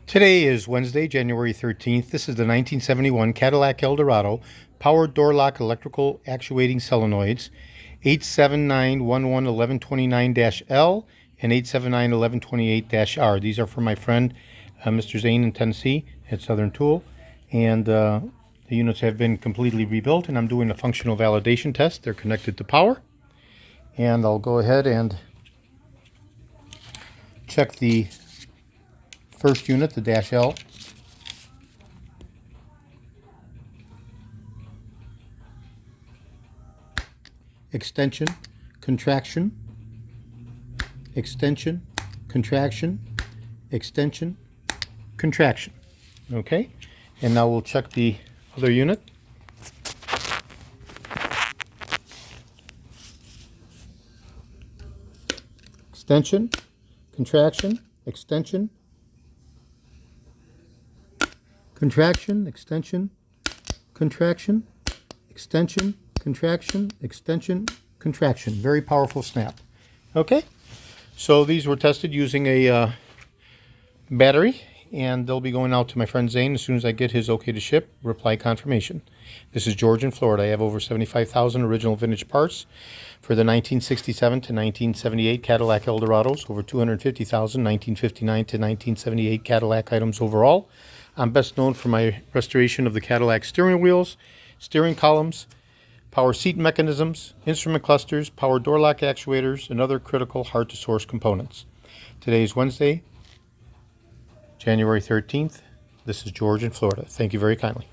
Today is Wednesday, January 13th. This is the 1971 Cadillac Eldorado powered door lock electrical actuating solenoids 879111129-L and 8791128-R. These are from my friend Mr. Zane in Tennessee at Southern Tool, and the units have been completely rebuilt, and I'm doing a functional validation test. They're connected to power, and I'll go ahead and check the first unit, the dash L. Extension, contraction, extension, contraction, extension, contraction. Okay, and now we'll check the other unit. Extension, contraction, extension, contraction, extension, contraction, extension, contraction, extension, contraction. Very powerful snap. Okay, so these were tested using a battery, and they'll be going out to my friend Zane as soon as I get his okay to ship, reply confirmation. This is George in Florida. I have over 75,000 original vintage parts for the 1967 to 1978 Cadillac Eldorados, over 250,000 1959 to 1978 Cadillac items overall. I'm best known for my restoration of the Cadillac steering wheels, steering columns, power seat mechanisms, instrument clusters, power door lock actuators, and other critical hard-to-source components. Today is Wednesday, January 13th. This is George in Florida. Thank you very kindly.